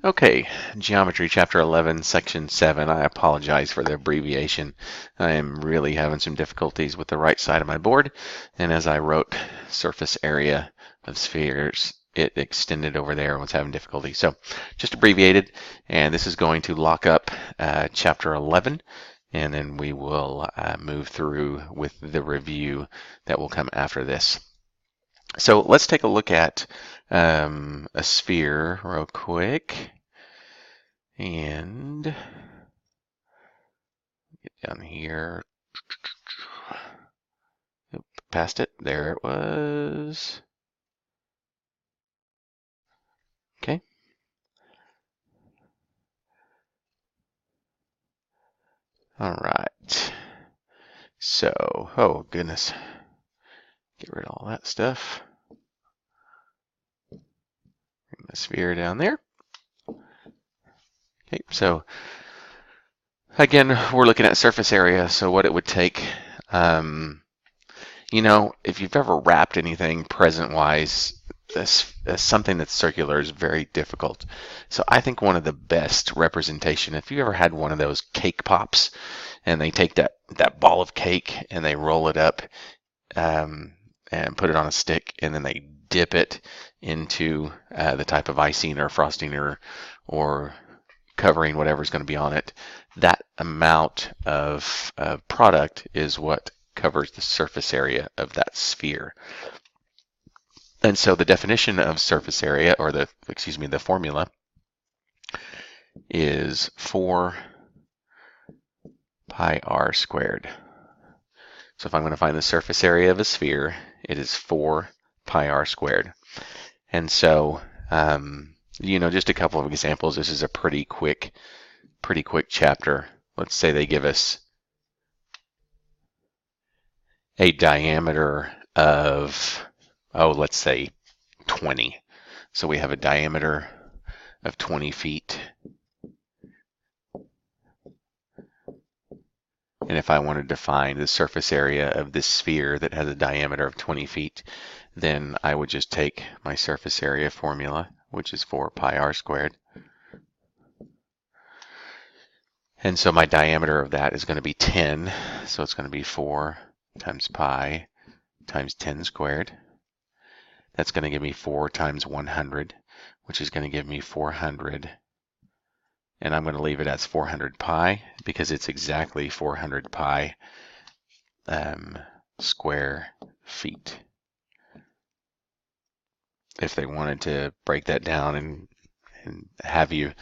Okay, Geometry Chapter 11, Section 7. I apologize for the abbreviation. I am really having some difficulties with the right side of my board, and as I wrote surface area of spheres, it extended over there and was having difficulty. So just abbreviated, and this is going to lock up Chapter 11, and then we will move through with the review that will come after this. So let's take a look at a sphere real quick. And get down here. Oop, past it. There it was. Okay. All right. So, oh goodness. Get rid of all that stuff. Bring the sphere down there. Okay, so again, we're looking at surface area. So what it would take, if you've ever wrapped anything present-wise, something that's circular is very difficult. So I think one of the best representation, if you ever had one of those cake pops, and they take that ball of cake and they roll it up and put it on a stick, and then they dip it into the type of icing or frosting or covering whatever's going to be on it. That amount of product is what covers the surface area of that sphere. And so the definition of surface area, or the formula, is 4 pi r squared. So if I'm going to find the surface area of a sphere, it is 4 pi r squared. And so, just a couple of examples. This is a pretty quick chapter. Let's say they give us a diameter of, let's say 20. So we have a diameter of 20 feet. And if I wanted to find the surface area of this sphere that has a diameter of 20 feet, then I would just take my surface area formula, which is 4 pi r squared. And so my diameter of that is going to be 10. So it's going to be 4 times pi times 10 squared. That's going to give me 4 times 100, which is going to give me 400. And I'm going to leave it as 400 pi because it's exactly 400 pi square feet. If they wanted to break that down and have you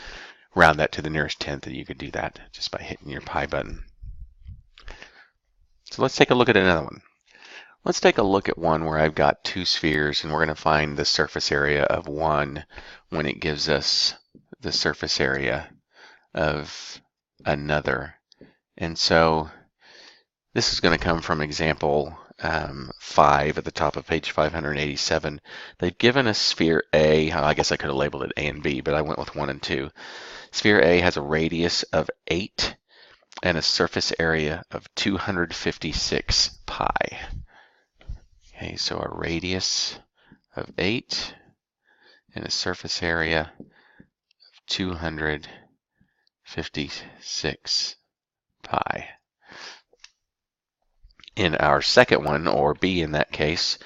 round that to the nearest tenth, then you could do that just by hitting your pi button. So let's take a look at another one. Let's take a look at one where I've got two spheres, and we're going to find the surface area of one when it gives us the surface area of another. And so this is going to come from example 5 at the top of page 587. They've given us sphere A. I guess I could have labeled it A and B, but I went with 1 and 2. Sphere A has a radius of 8 and a surface area of 256 pi. Okay, so a radius of 8 and a surface area of 256 pi. In our second one, or B in that case,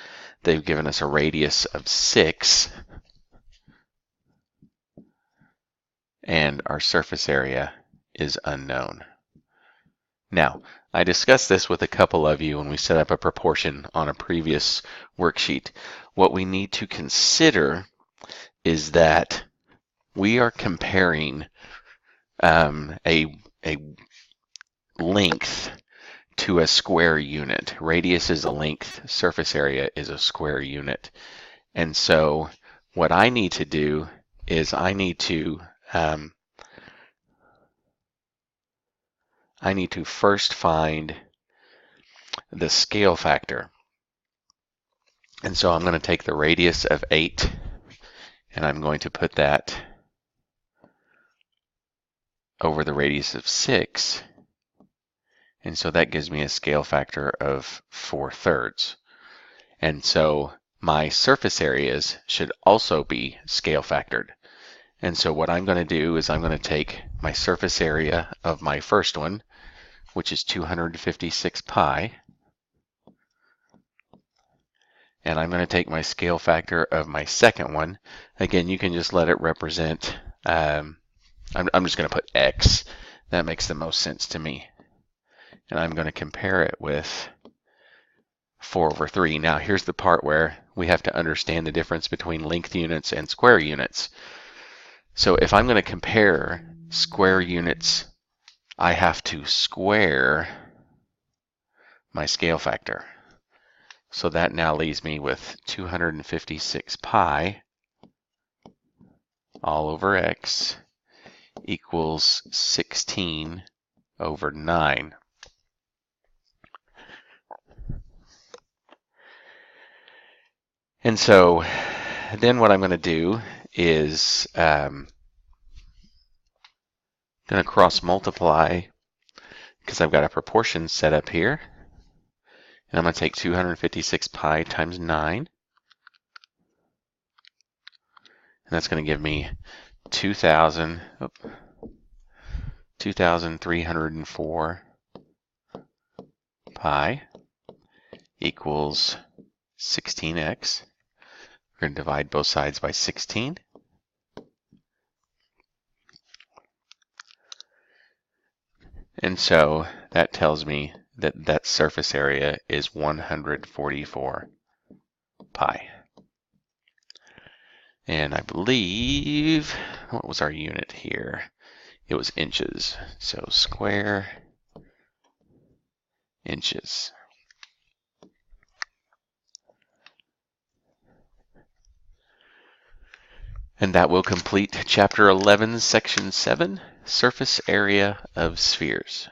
they've given us a radius of 6 and our surface area is unknown. Now, I discussed this with a couple of you when we set up a proportion on a previous worksheet. What we need to consider is that we are comparing a length to a square unit. Radius is a length, surface area is a square unit. And so what I need to do is I need to first find the scale factor. And so I'm going to take the radius of 8 and I'm going to put that over the radius of 6. And so that gives me a scale factor of 4/3. And so my surface areas should also be scale factored. And so what I'm going to do is I'm going to take my surface area of my first one, which is 256 pi, and I'm going to take my scale factor of my second one. Again, you can just let it represent, I'm just going to put x. That makes the most sense to me. And I'm going to compare it with 4 over 3. Now here's the part where we have to understand the difference between length units and square units. So if I'm going to compare square units, I have to square my scale factor. So that now leaves me with 256 pi all over x equals 16 over 9. And so then what I'm going to do is going to cross multiply, because I've got a proportion set up here. And I'm going to take 256 pi times 9. And that's going to give me 2,304 pi equals 16x. We're going to divide both sides by 16. And so that tells me that that surface area is 144 pi. And I believe, what was our unit here? It was inches. So square inches. And that will complete Chapter 11, Section 7, Surface Area of Spheres.